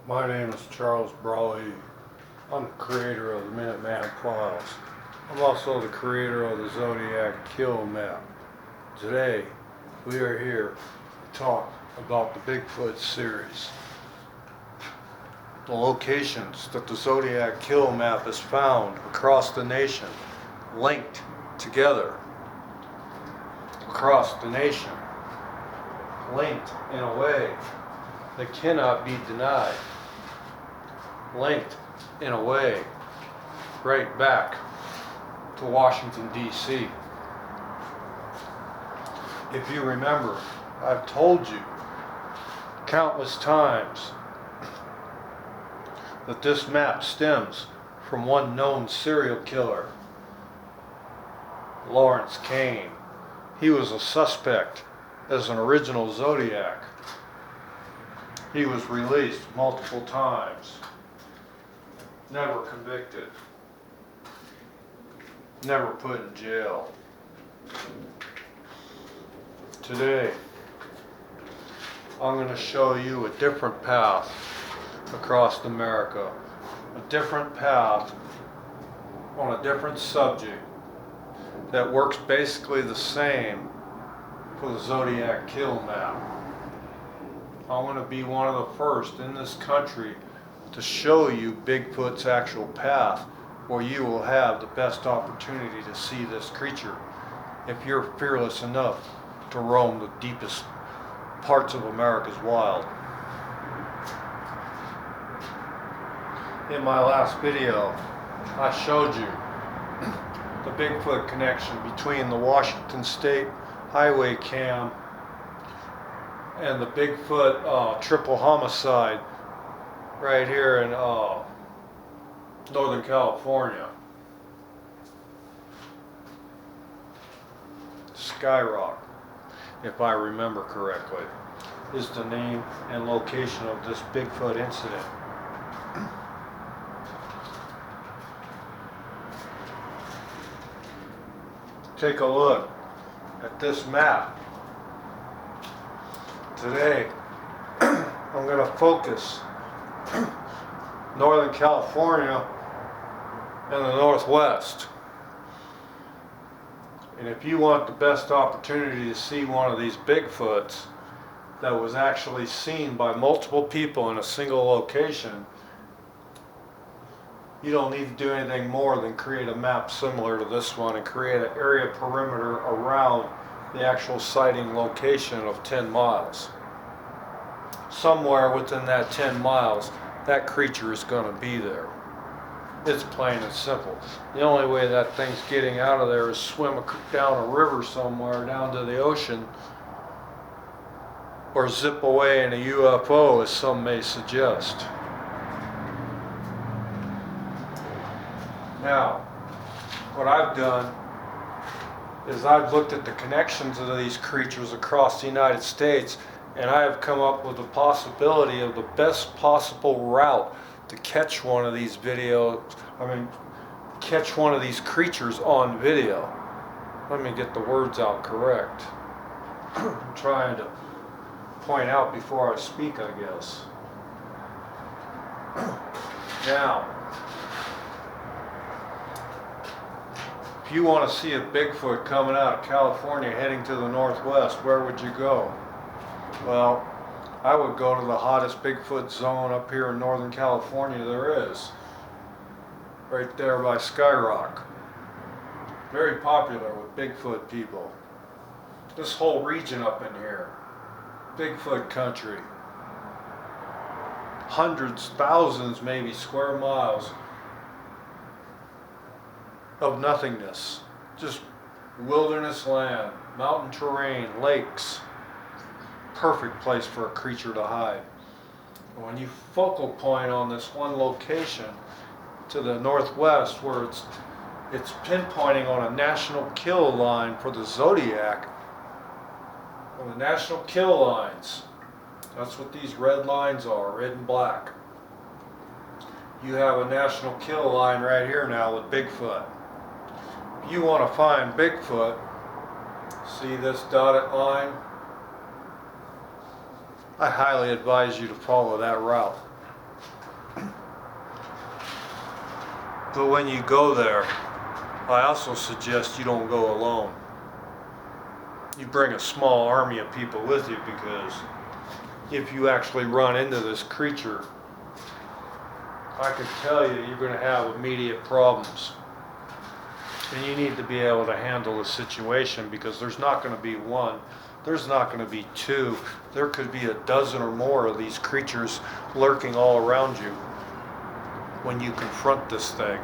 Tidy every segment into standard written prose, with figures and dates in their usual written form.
My name is Charles Braie. I'm the creator of the Minuteman Files. I'm also the creator of the Zodiac Kill Map. Today, we are here to talk about the Bigfoot series. The locations that the Zodiac Kill Map is found across the nation, linked together across the nation, linked in a way that cannot be denied, linked in a way right back to Washington, D.C. If you remember, I've told you countless times that this map stems from one known serial killer, Lawrence Kane. He was a suspect as an original Zodiac. He was released multiple times, never convicted, never put in jail. Today, I'm going to show you a different path across America, a different path on a different subject that works basically the same for the Zodiac Kill Map. I want to be one of the first in this country to show you Bigfoot's actual path, where you will have the best opportunity to see this creature if you're fearless enough to roam the deepest parts of America's wild. In my last video, I showed you the Bigfoot connection between the Washington State highway cam and the Bigfoot triple homicide right here in Northern California. Skyrock, if I remember correctly, is the name and location of this Bigfoot incident. Take a look at this map. Today, I'm going to focus Northern California and the Northwest. And if you want the best opportunity to see one of these Bigfoots that was actually seen by multiple people in a single location, you don't need to do anything more than create a map similar to this one and create an area perimeter around the actual sighting location of 10 miles. Somewhere within that 10 miles, that creature is going to be there. It's plain and simple. The only way that thing's getting out of there is swim down a river somewhere, down to the ocean, or zip away in a UFO, as some may suggest. Now, what I've done is I've looked at the connections of these creatures across the United States, and I have come up with the possibility of the best possible route to catch one of these catch one of these creatures on video. Let me get the words out correct. I'm trying to point out before I speak, I guess. Now, if you want to see a Bigfoot coming out of California heading to the Northwest, where would you go? Well, I would go to the hottest Bigfoot zone up here in Northern California there is. Right there by Skyrock. Very popular with Bigfoot people. This whole region up in here, Bigfoot country. Hundreds, thousands maybe square miles of nothingness. Just wilderness land, mountain terrain, lakes. Perfect place for a creature to hide. When you focal point on this one location to the northwest, where it's pinpointing on a national kill line for the Zodiac, on the national kill lines, that's what these red lines are, red and black. You have a national kill line right here now with Bigfoot. If you want to find Bigfoot, see this dotted line? I highly advise you to follow that route. But when you go there, I also suggest you don't go alone. You bring a small army of people with you, because if you actually run into this creature, I can tell you, you're going to have immediate problems. And you need to be able to handle the situation, because there's not going to be one, there's not going to be two, there could be a dozen or more of these creatures lurking all around you when you confront this thing.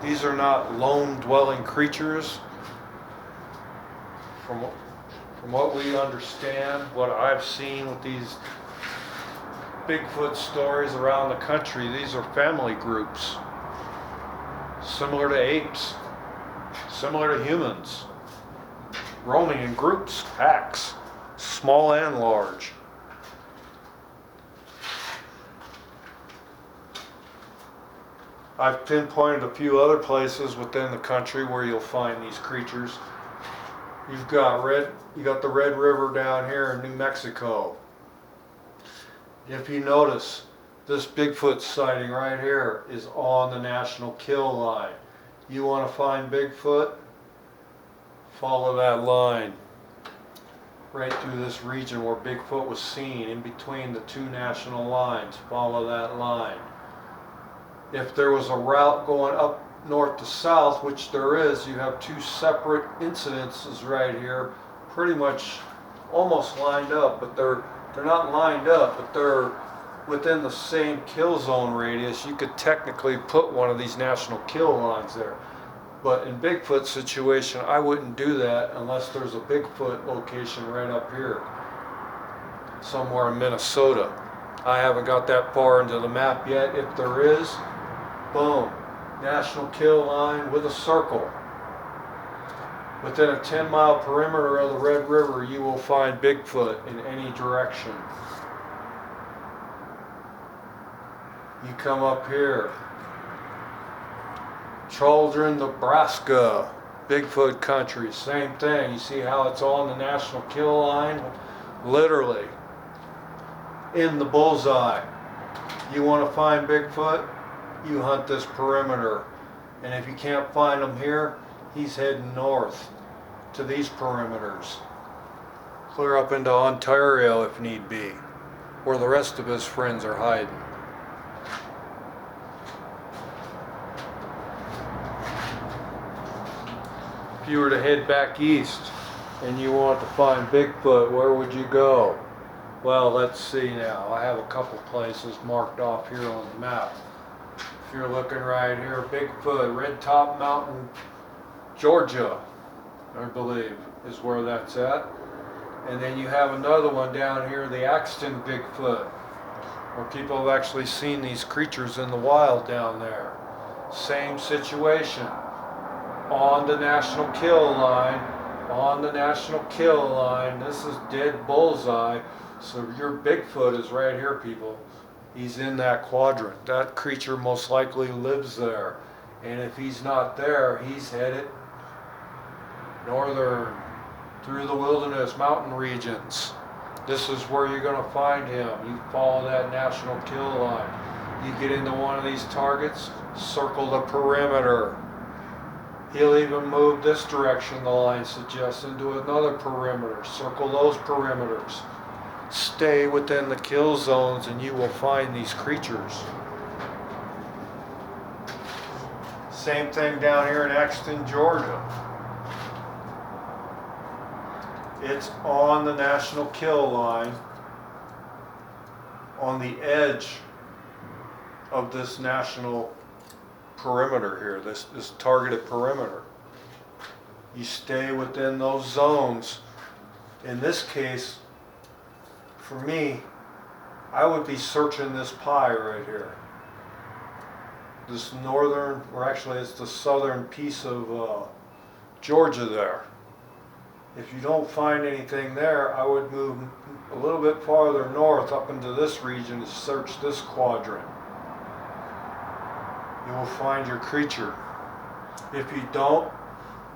These are not lone dwelling creatures. From what we understand, what I've seen with these Bigfoot stories around the country, these are family groups, similar to apes, similar to humans, roaming in groups, packs, small and large. I've pinpointed a few other places within the country where you'll find these creatures. You got the Red River down here in New Mexico. If you notice, this Bigfoot sighting right here is on the national kill line. You want to find Bigfoot? Follow that line right through this region where Bigfoot was seen, in between the two national lines. Follow that line. If there was a route going up north to south, which there is, you have two separate incidences right here, pretty much almost lined up, but they're not lined up, but they're within the same kill zone radius. You could technically put one of these national kill lines there. But in Bigfoot situation, I wouldn't do that unless there's a Bigfoot location right up here, somewhere in Minnesota. I haven't got that far into the map yet. If there is, boom, national kill line with a circle. Within a 10-mile perimeter of the Red River, you will find Bigfoot in any direction. You come up here, Children, Nebraska, Bigfoot country, same thing. You see how it's on the national kill line? Literally in the bullseye. You want to find Bigfoot? You hunt this perimeter. And if you can't find him here, he's heading north to these perimeters. Clear up into Ontario if need be, where the rest of his friends are hiding. If you were to head back east and you want to find Bigfoot, where would you go? Well, let's see now. I have a couple places marked off here on the map. If you're looking right here, Bigfoot, Red Top Mountain, Georgia, I believe, is where that's at. And then you have another one down here, the Axton Bigfoot, where people have actually seen these creatures in the wild down there. Same situation. On the national kill line, on the national kill line. This is dead bullseye. So your Bigfoot is right here, people. He's in that quadrant. That creature most likely lives there. And if he's not there, he's headed northern through the wilderness mountain regions. This is where you're going to find him. You follow that national kill line. You get into one of these targets, circle the perimeter. He'll even move this direction, the line suggests, into another perimeter. Circle those perimeters. Stay within the kill zones and you will find these creatures. Same thing down here in Axton, Georgia. It's on the national kill line, on the edge of this national perimeter here, this targeted perimeter. You stay within those zones. In this case, for me, I would be searching this pie right here. This northern, or actually it's the southern piece of Georgia there. If you don't find anything there, I would move a little bit farther north up into this region to search this quadrant. You will find your creature. If you don't,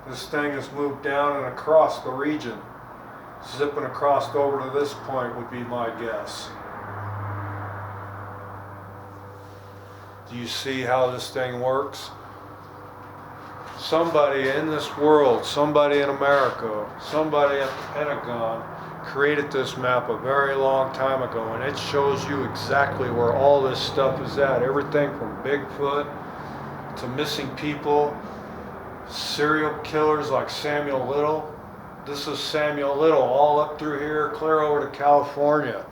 this thing has moved down and across the region. Zipping across over to this point would be my guess. Do you see how this thing works? Somebody in this world, somebody in America, somebody at the Pentagon created this map a very long time ago, and it shows you exactly where all this stuff is at. Everything from Bigfoot to missing people, serial killers like Samuel Little. This is Samuel Little, all up through here, clear over to California.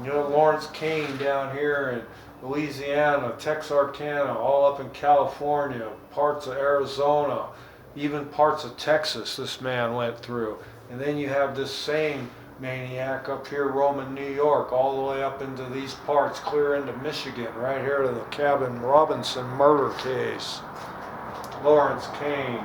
You know, Lawrence Kane down here in Louisiana, Texarkana, all up in California, parts of Arizona, even parts of Texas this man went through. And then you have this same maniac up here roaming New York, all the way up into these parts, clear into Michigan, right here to the Cabin Robinson murder case. Lawrence Kane.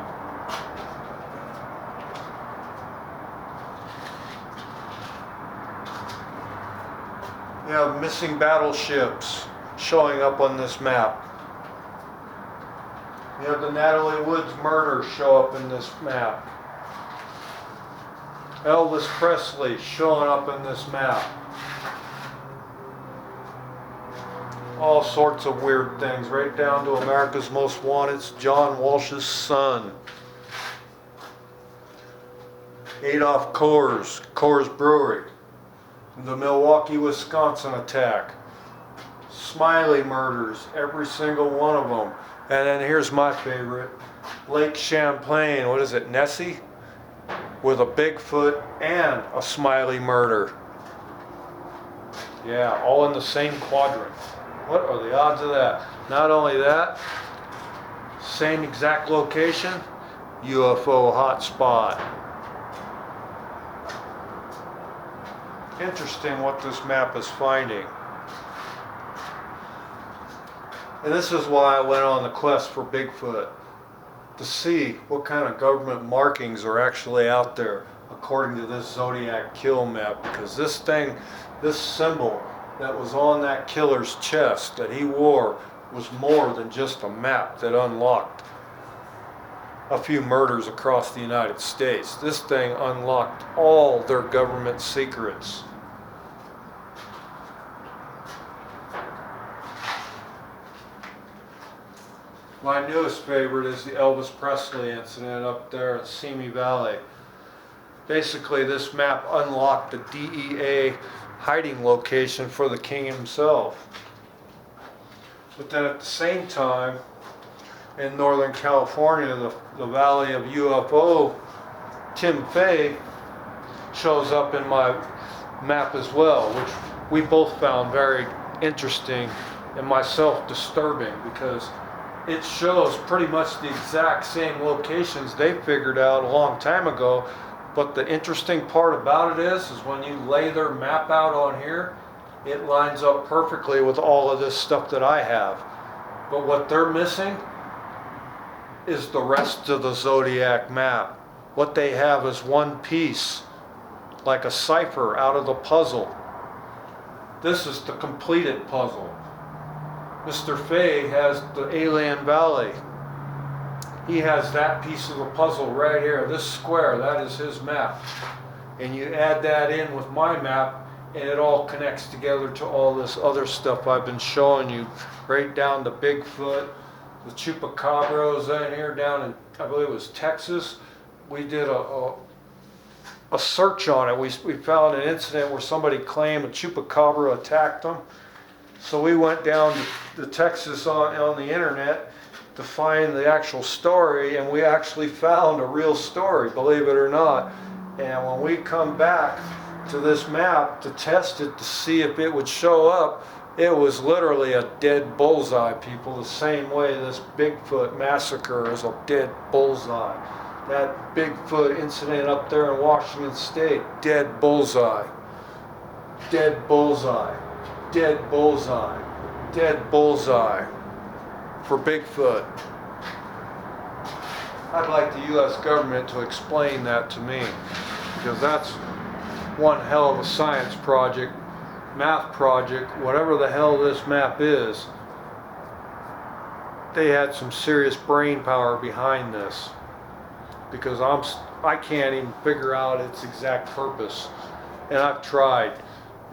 You have missing battleships showing up on this map. You have the Natalie Woods murder show up in this map. Elvis Presley showing up in this map. All sorts of weird things, right down to America's Most Wanted's John Walsh's son. Adolph Coors Brewery. The Milwaukee, Wisconsin attack. Smiley murders, every single one of them. And then here's my favorite, Lake Champlain, what is it, Nessie? With a Bigfoot and a Smiley murder. Yeah, all in the same quadrant. What are the odds of that? Not only that, same exact location, UFO hotspot. Interesting what this map is finding. And this is why I went on the quest for Bigfoot, to see what kind of government markings are actually out there according to this zodiac kill map, because this thing, this symbol that was on that killer's chest that he wore was more than just a map that unlocked a few murders across the United States. This thing unlocked all their government secrets. My newest favorite is the Elvis Presley incident up there in Simi Valley. Basically, this map unlocked the DEA hiding location for the king himself. But then at the same time, in Northern California, the Valley of UFO, Tim Fay shows up in my map as well, which we both found very interesting and myself disturbing, because it shows pretty much the exact same locations they figured out a long time ago. But the interesting part about it is when you lay their map out on here, it lines up perfectly with all of this stuff that I have. But what they're missing is the rest of the zodiac map. What they have is one piece, like a cipher out of the puzzle. This is the completed puzzle. Mr. Fay has the Alien Valley. He has that piece of the puzzle right here, this square, that is his map. And you add that in with my map, and it all connects together to all this other stuff I've been showing you, right down to Bigfoot, the chupacabras in here down in, I believe it was Texas. We did a search on it. We found an incident where somebody claimed a chupacabra attacked them. So we went down to Texas on the internet to find the actual story, and we actually found a real story, believe it or not. And when we come back to this map to test it to see if it would show up, it was literally a dead bullseye, people, the same way this Bigfoot massacre is a dead bullseye. That Bigfoot incident up there in Washington State, dead bullseye. Dead bullseye. Dead bullseye. Dead bullseye for Bigfoot. I'd like the U.S. government to explain that to me, because that's one hell of a science project, math project, whatever the hell this map is. They had some serious brain power behind this, because I can't even figure out its exact purpose, and I've tried.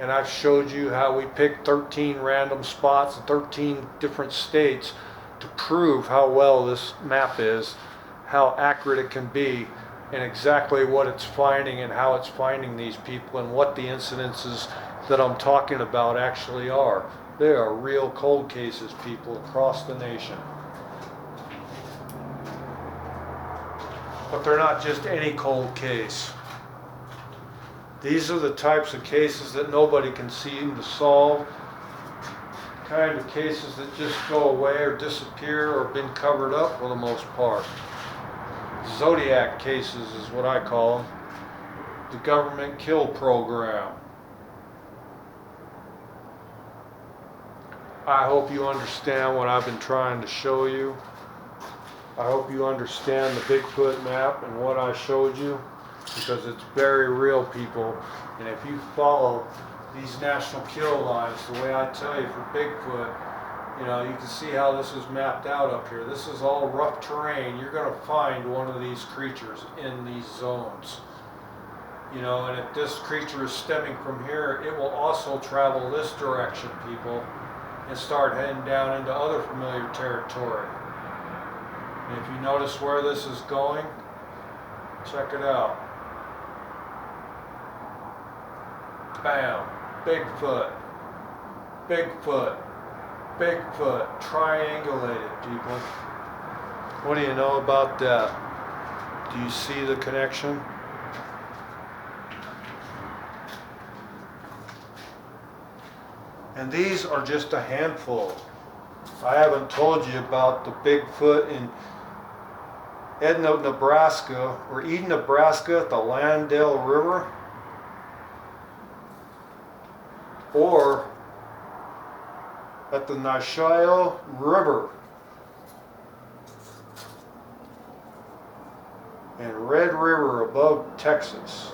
And I've showed you how we picked 13 random spots in 13 different states to prove how well this map is, how accurate it can be, and exactly what it's finding and how it's finding these people and what the incidences that I'm talking about actually are. They are real cold cases, people, across the nation. But they're not just any cold case. These are the types of cases that nobody can seem to solve, kind of cases that just go away or disappear or been covered up for the most part. Zodiac cases is what I call them. The government kill program. I hope you understand what I've been trying to show you. I hope you understand the Bigfoot map and what I showed you, because it's very real, people. And if you follow these national kill lines the way I tell you for Bigfoot, you know, you can see how this is mapped out up here. This is all rough terrain. You're going to find one of these creatures in these zones. You know, and if this creature is stemming from here, it will also travel this direction, people, and start heading down into other familiar territory. And if you notice where this is going, check it out. Bam! Bigfoot. Bigfoot. Bigfoot. Triangulated, people. What do you know about that? Do you see the connection? And these are just a handful. I haven't told you about the Bigfoot in Edna, Nebraska, or Eden, Nebraska at the Landale River, or at the Nashio River, and Red River above Texas.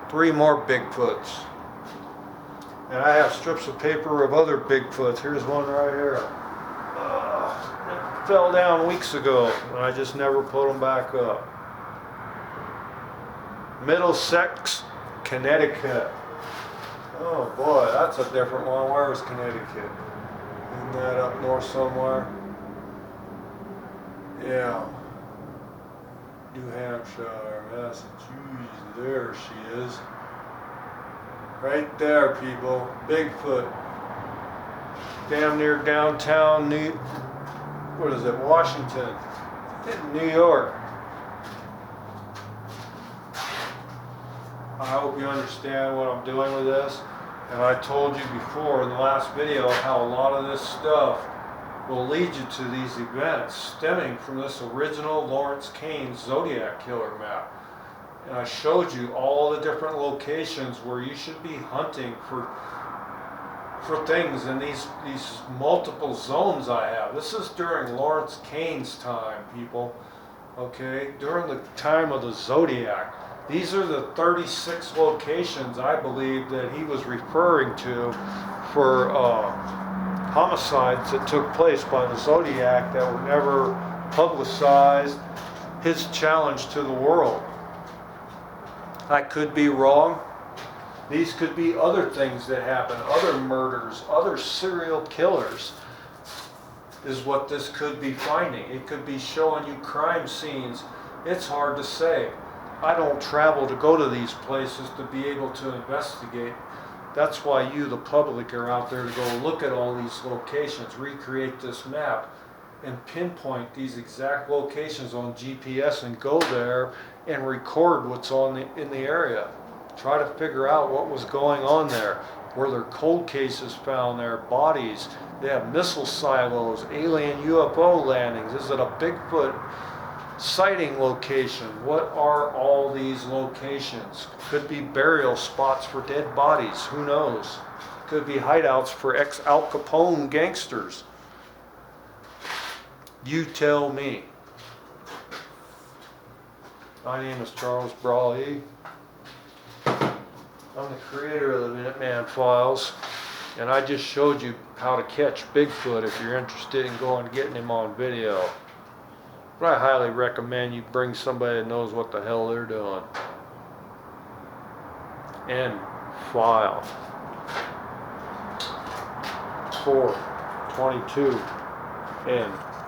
3 more Bigfoots. And I have strips of paper of other Bigfoots. Here's one right here. It fell down weeks ago, and I just never put them back up. Middlesex, Connecticut. Oh boy, that's a different one. Where is Connecticut? Isn't that up north somewhere? Yeah. New Hampshire, Massachusetts. There she is. Right there, people. Bigfoot. Damn near downtown what is it, Washington. In New York. I hope you understand what I'm doing with this. And I told you before in the last video how a lot of this stuff will lead you to these events stemming from this original Lawrence Kane Zodiac Killer map. And I showed you all the different locations where you should be hunting for things in these multiple zones I have. This is during Lawrence Kane's time, people. Okay, during the time of the Zodiac. These are the 36 locations I believe that he was referring to for homicides that took place by the Zodiac that were never publicized. His challenge to the world. I could be wrong. These could be other things that happen, other murders, other serial killers is what this could be finding. It could be showing you crime scenes. It's hard to say. I don't travel to go to these places to be able to investigate. That's why you, the public, are out there to go look at all these locations, recreate this map, and pinpoint these exact locations on GPS and go there and record what's in the area. Try to figure out what was going on there. Were there cold cases found there, bodies? They have missile silos, alien UFO landings. Is it a Bigfoot sighting location? What are all these locations? Could be burial spots for dead bodies. Who knows? Could be hideouts for ex-Al Capone gangsters. You tell me. My name is Charles Braie. I'm the creator of the Minuteman Files, and I just showed you how to catch Bigfoot if you're interested in going and getting him on video. But I highly recommend you bring somebody that knows what the hell they're doing. And File 422 in.